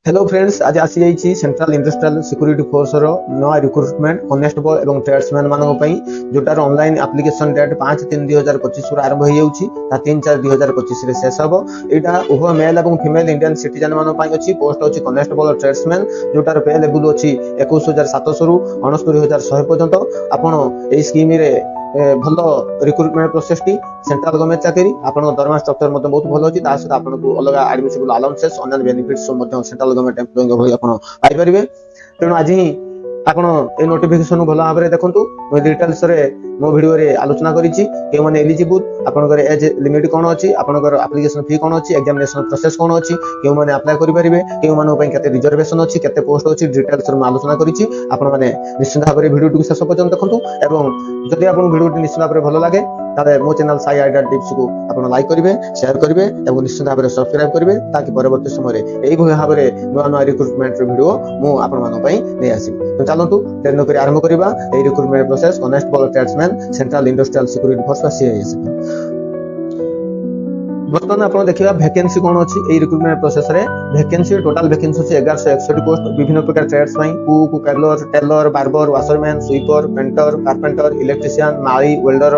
Hello friends, आज आसी जाइए सेंट्रल इंडस्ट्रियल सिक्योरिटी फोर्स रो नया रिक्रुटमेंट कनेस्टेबल एवं ट्रेड्समैन मानक पई जोटार ऑनलाइन एप्लिकेशन डेट 5/3/2025 रु आरंभ हो जाउची ता 3/4/2025 रे शेष हबो। एटा उभय मेल एवं फीमेल इंडियन सिटीजन मानक पई अछि। पोस्ट अछि कनेस्टेबल और ट्रेड्समैन जोटार पे लेवल अछि 21700 रु 69100 पर्यंत। आपण एई स्कीम रे भल recruitment process T central government चाकरी आपण दरमा स्ट्रक्चर मते बहुत भल अछि। ता सहित आपनको अलग एडमिसिबल अलाउंसेस अन्य बेनिफिट्स मते सेंट्रल गवर्नमेंट एम्प्लॉइंग भली आपण पाई परिबे। तेणु आज ही आपण ए नोटिफिकेशन भल भाबरे देखंतु। मो डिटेल्स रे मो वीडियो रे आलोचना करिछि के माने एलिजिबल, आपनकर एज लिमिट कोन अछि, आपनकर एप्लीकेशन फी कोन अछि, एग्जामिनेशन प्रोसेस कोन अछि, के माने अप्लाई करि परिबे, के माने पई केते रिजर्वेशन अछि, केते पोस्ट अछि, डिटेल्स रे आलोचना करिछि। आपण माने निश्चित भाबरे वीडियो टु शेष पर्यंत देखंतु एवं जदि आपण वीडियो निश्चित भाबरे भल लागे ताले मो चैनल साई आइडिया टिप्स को आपण लाइक करिवे, शेयर करिवे एवं निश्चित भाबरे सब्सक्राइब करिवे ताकि परवर्ती समय रे एई भली भाबरे नवा नवा रिक्रुटमेंट वीडियो मु आपण मानो पई नै आसीबी। तो चलंतु देन करी आरंभ करिबा एई recruitment process constable tradesman central industrial security force CIS. बर्तमान आप देखा वैकेंसी कौन अच्छी रिक्रुटमेंट प्रोसेस रे। वैकेंसी टोटल वैकेंसी अच्छी 1161 पोस्ट विभिन्न प्रकार trades cook, caller, tailor, barber, washerman, sweeper, painter, carpenter, electrician, माली, वेल्डर,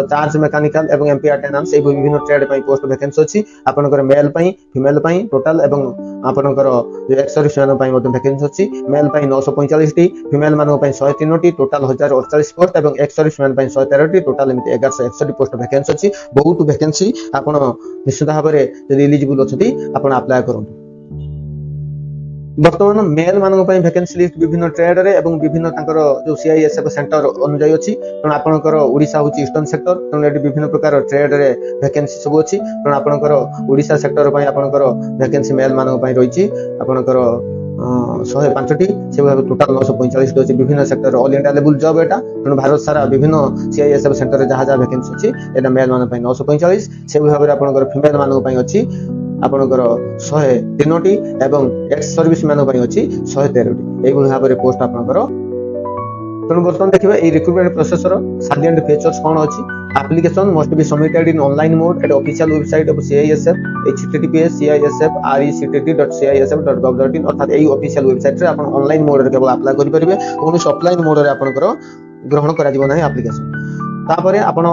चार्ज मेकानिकल एवं एमपी अटेंडेंस ए विभिन्न ट्रेड पोस्ट वैकेंसी अच्छी। आपनकर मेल फीमेल टोटल एवं आपनकर एक्स सर्विस मैन वैकेंसी अच्छी। मेल 945 टी, फीमेल मान 103 टी, टोटल 1048 पोस्ट एवं ex service man 113 T, total 1161 post vacancy अच्छी। बहुत वैकेंसी आपण निश्चित भाव में जब एलिजिबल अच्छी आप अप्लाई करूँ। बर्तमान मेल मान वैकेंसी लिस्ट विभिन्न ट्रेड रे एवं विभिन्न जो सीआईएसएफ सेंटर अनुଯାयी अच्छी। तेणु आपंकर ओडिशा हूँ ईस्टर्न सेक्टर, तेणु ये विभिन्न प्रकार ट्रेड रे वैकेंसी सब अच्छी। तेणु आपंकर ओडिशा सेक्टर आपंकर वैकेंसी मेल मान रही आपंकर 105 टी से टोटाल 945 टी अच्छी। विभिन्न sector all India level job एटा। तेणु भारत सारा विभिन्न सीआईएसएफ सेंटर जहाँ जहाँ वैकेंसी अच्छी एटा मेल मान 945 से भाव में आपंकर फीमेल मान अच्छी आपंकर 103 टी एवं एक्स सर्विस मैन अच्छी 113 टी यही भाव में पोस्ट आपंकर। तेणु बर्तमान देखिए ये रिक्रुटमेंट प्रोसेस साइलेंट फीचर्स कौन अच्छी। Application must be submitted in online mode eight official website of CISF https://CISF.CISF.gov.in अर्थात यही ऑफिशियल वेबसाइट रे आपण ऑनलाइन मोड रे केवल अप्लाई करि परिबे। कोन ऑफलाइन मोड रे आपनकर ग्रहण करा जिवो नाही एप्लिकेशन। तापरे आपण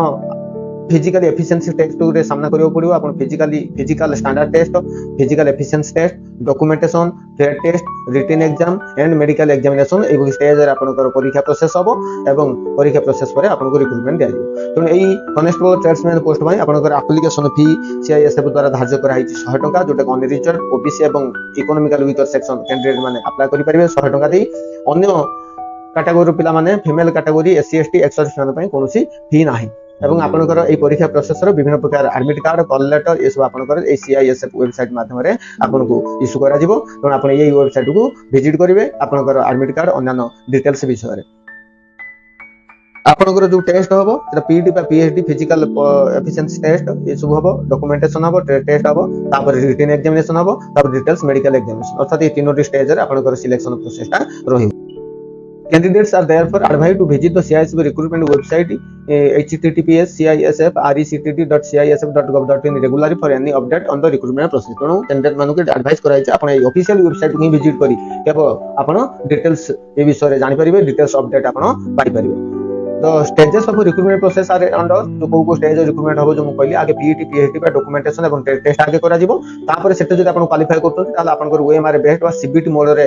फिजिकल एफिशिएंसी टेस्ट रे सामना करियो पड़ियो। आपण physical standard test, physical efficiency test, documentation, trade test, written exam and medical examination ए स्टेज रे आपनकर परीक्षा प्रोसेस हबो एवं परीक्षा प्रोसेस पर आपनको रिक्रुटमेंट दिया जिवो। तेणु एई कनेस्टेबल ट्रेड्समैन पोस्ट भाई आपनकर एप्लिकेशन फी सीआईएसएफ द्वारा धार्य करा हिची 100 टका, जोटा अनरिजर्व ओबीसी एवं इकोनॉमिकल वीकर सेक्शन कैंडिडेट माने अप्लाई करि परिबे 100 टका देई। अन्य कैटेगरी पिला माने female category SC ST ex-service मान पई कोनोसी फी नाही। एवं आपनकर ए परीक्षा प्रोसेस रो विभिन्न प्रकार एडमिट कार्ड, कॉल लेटर ये सब आपनकर ए सीआईएसएफ वेबसाइट माध्यम रे आपनको इशू करा जिवो। त आपण एई वेबसाइट को विजिट करिवे आपनकर एडमिट कार्ड अन्य डिटेल्स विषय रे। आपनकर जो टेस्ट हबो सेटा पीटी बा पीएचडी फिजिकल एफिशिएंसी टेस्ट ये सब हबो, डॉक्यूमेंटेशन हबो, टेस्ट हबो, तापर रिटन एग्जामिनेशन हबो, तापर डिटेल्स मेडिकल एग्जामिनेशन अर्थात ये तीनोटी स्टेज रे आपनकर सिलेक्शन प्रोसेसटा रही। Candidates are therefore advised to visit the CISF recruitment website https://CISF.RECTT.CISF.gov.in regularly for any update on the recruitment process। तेणु कैंडिडेट मानक एडवाइस कराई आपण ए ऑफिशियल वेबसाइट को विजिट करी केवल आपण डिटेल्स ए विषय रे जानि परिबे, डिटेल्स अपडेट आपण पाई परिबे। The stages of recruitment process are under जो को स्टेज रिक्रूटमेंट हबो जो मु कहली आगे पीईटी पीएचडी बा डॉक्यूमेंटेशन एवं टेस्ट आगे करा जिवो। तापर सेटे जदि आपण क्वालिफाई करतों ताले आपनकर ओएमआर बेस्ट बा सीबीटी मोड रे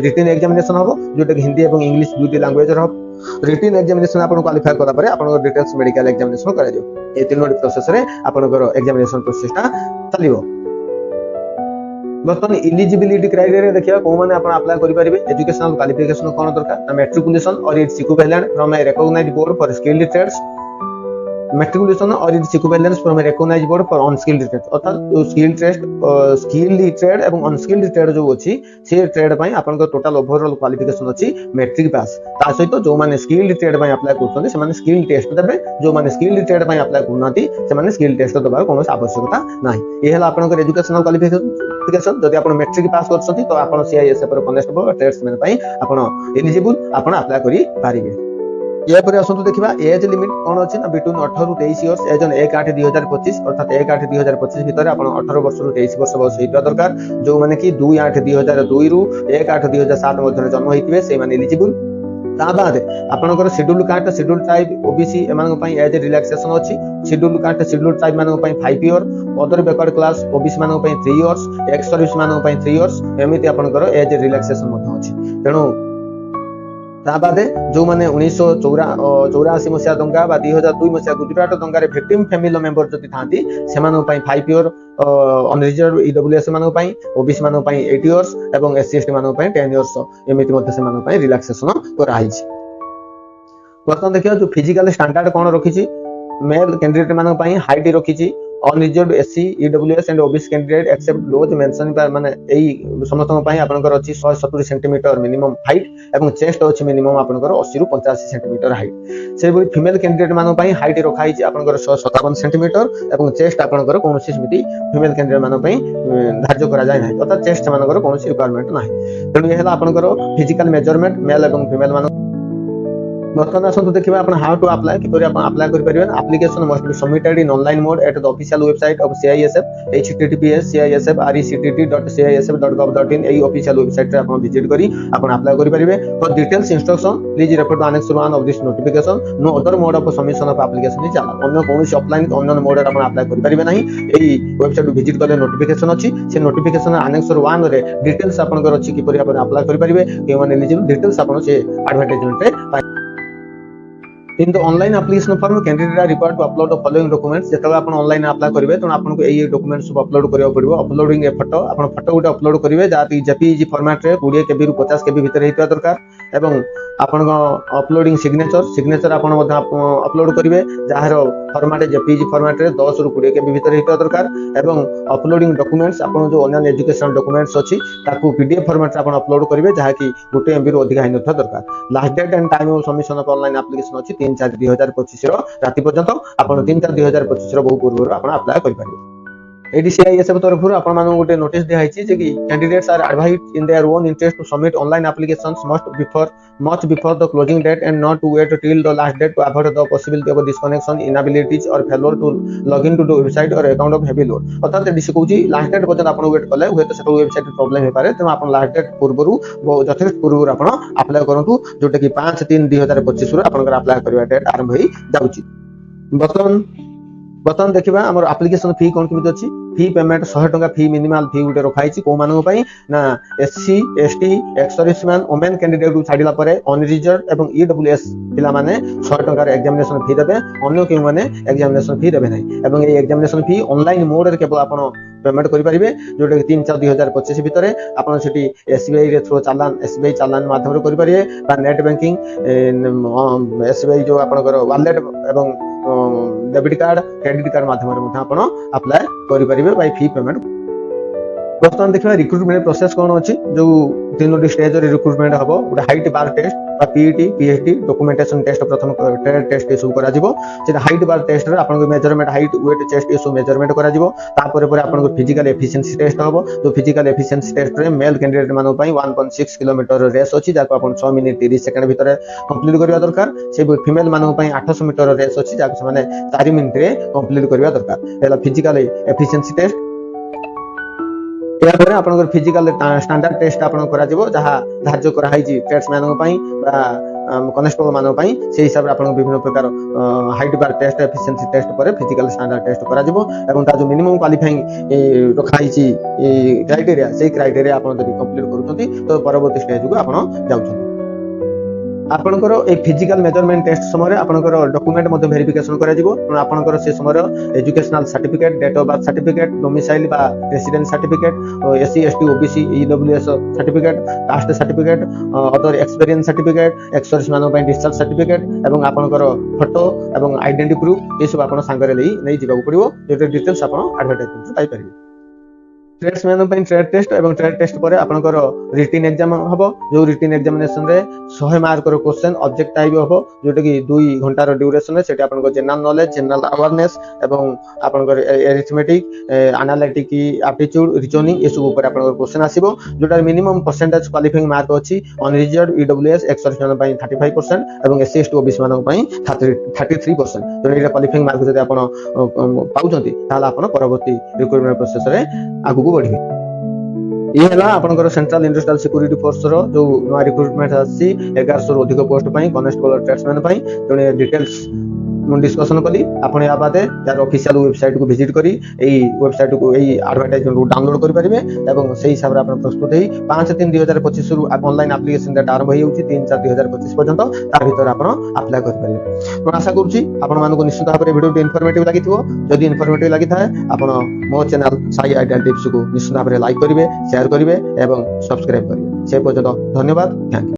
रिटन एग्जामिनेशन हबो जोटा हिंदी एवं इंग्लिश दुटी लैंग्वेज रे हबो। रिटन एग्जामिनेशन आपण क्वालिफाई कला परे आपनकर डिटेल्स मेडिकल एग्जामिनेशन करा जिवो। ए तीनोटी प्रोसेस रे आपनकर एग्जामिनेशन प्रोसेसटा चलिवो। बर्तमान इलिजिबिलिटी क्राइटेरिया देखिया को माने आपण अप्लाई करि परिबे। एजुकेशनल क्वालिफिकेशन कोन दरकार, मैट्रिकुलेशन और it's equivalent from a recognised board for skilled trades, matriculation और it's equivalence from a recognised board for unskilled trade अर्थात स्किल्ड ट्रेड एवं अनस्किल्ड ट्रेड जो अछि से ट्रेड पई आपन टोटल ओवरऑल क्वालिफिकेशन अछि मैट्रिक पास। ता सहित जो माने स्किल्ड ट्रेड पई अप्लाई करछन से माने स्किल्ड टेस्ट देबे, जो माने स्किल्ड ट्रेड पई अप्लाई करनाती से माने स्किल्ड टेस्ट देबार कोनो आवश्यकता नाही। ए हला आपन एजुकेशनल क्वालिफिकेशन जदि आपण मैट्रिक पास करछथि तो आपण सीआईएसएफ रो कनेस्टेबल ट्रेड्समैन पई आपण एलिजिबल आपण अप्लाई करि पारिबे। यापर आसतु देखा एज लिमिट कौन अच्छी ना बिटवीन 18 रु 23 इयर्स एज ऑन 1/8/2025 अर्थात 1/8/2025 भितर आप 18 वर्ष रु 23 वर्ष बयस होता दरकार जो मैंने कि 2/8/2002 रु 1/8/2007 मध्य जन्म होते से एलिजिबल बाद आपंकर schedule caste schedule tribe OBC एम एज रिलैक्सेशन अच्छी शेड्यूल कास्ट शेड्यूल ट्राइब मान 5 year other backward class OBC मान 3 इयर्स एक्स सर्विस मान 3 इयर्स एमती आपंकर एज रिलैक्सेशन अच्छी तेणु ताबादे जो मैंने 1984 मसीहा दंगा 2002 मसीहा गुजरात दंगार विक्टिम फैमिली मेंबर जदि था से 5 इयर अनरिजर्व ईडब्ल्यूएस मान ओबीसी मान 8 इयर्स और एससी एसटी मान 10 इयर्स एमती रिलैक्सेशन कराई। बर्तमान देखिए जो फिजिकल स्टैंडर्ड कौन रखी मेल कैंडिडेट मान हाइट रखी unreserved SC EWS and OBC candidate except लोज मेंशन माने एई समस्त पई आपनकर अछि 170 सेंटीमीटर मिनिमम हाइट एवं चेस्ट अछि मिनिमम आपनकर 80 रु 85 सेंटीमीटर हाइट से फीमेल कैंडिडेट मान पई हाइट रखा हिछि आपनकर 157 सेंटीमीटर एवं चेस्ट आपनकर कोनोसी समिति फीमेल कैंडिडेट मान पई धार्य करा जाय नाही अर्थात चेस्ट मानकर कोनोसी रिक्वायरमेंट नाही तेणु ये हला आपनकर फिजिकल मेजरमेंट मेल एवं फीमेल मान। बर्तमान आसतु देखा आप हाउ टू अप्लाई कि अप्लाई करेंगे application must be submitted in online mode at the official website of CISF https://CISF.CISF.gov.in यही ऑफिशियल वेबसाइट रे आपण विजिट करी आपण अप्लाई करि परिबे for details instruction please refer to annex 1 of this notification no other mode of submission of application is allowed अन्य कोनोसी offline अन्य मोड रे आपण अप्लाई करि परिबे नाही एही वेबसाइट विजिट करले नोटिफिकेशन अछि से नोटिफिकेशन अनेक्स 1 रे डिटेल्स आपनकर अछि कि आपण अप्लाई करि परिबे के माने एलिजिबल डिटेल्स आपण से एडवर्टाइजमेंट रे। In the online application form, candidate are required to upload the following documents. जब आप ऑनलाइन अप्लाई करेंगे तो आपको ये डॉक्यूमेंट्स सब अपलोड करने पड़ो अपलोडिंग ए फोटो आप फोटो गोटे अपलोड करेंगे जहाँ जेपीईजी फॉर्मेट रे 20 KB रु 50 KB भितर होता दरकार एवं आपण अपलोडिंग सिग्नेचर आप अपलोड करेंगे जार फॉर्मेट जेपीईजी फॉर्मेट रे 10 रु 20 KB भितर होता दरकार एवं अपलोडिंग डॉक्यूमेंट्स आप जो अन्य एजुकेशनल डॉक्यूमेंट्स अच्छी ताकू पीडीएफ फॉर्मेट रे अपलोड करेंगे जहाँ कि 1 MB रु अधिक होता दरकार। Last date and time of submission of online application अच्छी 3/4/2025 राति पर्यंत आप 3/4/2025 बहु पूर्व अप्लाई करेंगे। CISF तरफ आपण मानु गोटे नोटिस दिया है जे कि candidates are advised in their own interest to submit online applications much before the closing date and not to wait till the last date to avoid the possibility of disconnection inabilities और failure to log in to the website और account of heavy load अर्थात डिसी कहूची last date पर्यंत आपण wait कले हुए तो सेटो वेबसाइट प्रॉब्लम हे पारे त आपण लास्ट डेट पूर्वरु यथेष्ट पूर्वरु आपण अप्लाई करंतु जोटा कि 5/3/2025 रु आपण अप्लाई करबा डेट आरंभ होई जाउची। बर्तमान देखा आम एप्लिकेशन फी कौन केमी अच्छी फी पेमेंट 100 टंका फी मिनिमल फी गोटे रखाई कौ मान ना SC ST ex serviceman women candidate छाड़ा पर अनरिजर्व और ईडब्ल्यूएस पिला माने 100 टंकार एग्जामिनेशन फी देबे अन्य केउ माने एग्जामिनेशन फी देबे नहीं एवं ये एग्जामिनेशन फी ऑनलाइन मोड रे केवल आपण पेमेंट करि परिबे जोटा 3/4/2025 भितर आपण सेठी एसबीआई रे थ्रू चालान एसबीआई चालान माध्यम रे करि परिबे बा नेट बैंकिंग एसबीआई जो आपनकर वॉलेट एवं डेबिट कार्ड क्रेडिट कार्ड माध्यम अप्लाई करेंगे बाय फी पेमेंट। बर्तमान देखा रिक्रुटमेंट प्रोसेस कौन अच्छी जो 3 स्टेज रिक्रुटमेंट हम गोटे height bar test PET PhD documentation test प्रथम ट्रेड टेस्ट ये सब करा हाइट बार टेस्ट रे आपन मेजरमेंट हाइट वेट चेस्ट ये सब मेजरमेंट करा आपन फिजिकल एफिशिएंसी टेस्ट हम जो फिजिकल एफिशिएंसी टेस्ट रे मेल कैंडिडेट मानो 1.6 किलोमीटर रेस अच्छी जहाँ आपन 6 मिनिट 30 सेकंड भितर कंप्लीट करबा दरकार से फीमेल मानो 800 मीटर रेस अच्छी जहाँ से 4 मिनिट रे कंप्लीट करबा दरकार एला फिजिकल एफिशिएंसी टेस्ट। यापर आपन फिजिकल स्टैंडर्ड टेस्ट आपन करा जिवो जहा धार्य करा हाइजी ट्रेड्समैन पई बा कनेस्टेबल मानो पई से हिसाब रे आपन विभिन्न प्रकार height bar test efficiency test पर फिजिकल स्टैंडर्ड टेस्ट करा जिवो एवं ता जो मिनिमम क्वालिफाइंग रखा हाइजी क्राइटेरिया से क्राइटेरिया आपन जदि कंप्लीट करूछंती तो परवर्ती स्टेज को आपन जाउछंती। आपनकर ए फिजिकल मेजरमेंट टेस्ट समय आपनकर डॉक्यूमेंट मध्ये वेरिफिकेशन करा जिवो आपनकर से समय educational certificate date of birth certificate domicile बा resident certificate SC ST OBC EWS certificate caste certificate other experience certificate ex service मानो पय डिस्चार्ज सर्टिफिकेट एवं आपनकर फोटो एवं आइडेंटिटी प्रूफ ये सब आपन संगे नै जिबाक पड़िवो जे डिटेल्स आपन एडवर्टाइजमेंट पाई परिबे। ट्रेड्समैन ପାଇଁ ट्रेड टेस्ट ଏବଂ ट्रेड टेस्ट ପରେ ଆପଣଙ୍କର ରିଟିନ୍ एग्जाम ହବ जो रिटिन एग्जामिनेशन रे 100 मार्क रो क्वेश्चन ऑब्जेक्ट टाइप हबो जोटा कि 2 घंटा रो ड्यूरेशन रे सेटा आपनको जनरल नॉलेज जनरल अवेयरनेस एवं आपनकर एरिथमेटिक एनालिटिक एप्टीट्यूड रीजनिंग ए सब ऊपर आपनकर क्वेश्चन आसीबो जोटा मिनिमम परसेंटेज क्वालिफाइंग मार्क अछि अनरिजर्व ईडब्ल्यूएस एक्सर्शन ପାଇଁ 35% एवं एससी एसटी ओबीसी मानक ପାଇଁ 33%। तो एटा क्वालिफाइंग मार्क जदि आपण पाउचंती ताला आपण परवर्ती रिक्रुटमेंट प्रोसेस रे आगु को बढ़िबे। ये है आपनकर सेंट्रल इंडस्ट्रियल सिक्योरिटी फोर्स रो जो नया रिक्रुटमेंट आसी 1100 रो अधिक पोस्ट पई कॉन्स्टेबल ट्रेड्समैन पई जने डिटेल्स मु डिस्कशन कली आपण या बादे यार ऑफिशियल वेबसाइट को विजिट करी एई वेबसाइट को एई एडवर्टाइजमेंट को डाउनलोड करि परिबे एवं सेही हिसाब रे आपण प्रस्तुत हेई 5-3-2025 रु ऑनलाइन एप्लीकेशन डेट आरंभ होई होउची 3-4-2025 पर्यंत तार भीतर आपण अप्लाई करि परिबे। तो आशा करूची आपण मानको निश्चित भाबरे वीडियो इन्फॉर्मेटिव लागिथिबो जदि इन्फॉर्मेटिव लागिथाय आपण मो चैनल साई आइडिया टिप्स को निश्चित भाबरे लाइक करिवे शेयर करिवे एवं सब्सक्राइब करिवे। से पर्यंत धन्यवाद। Thank you.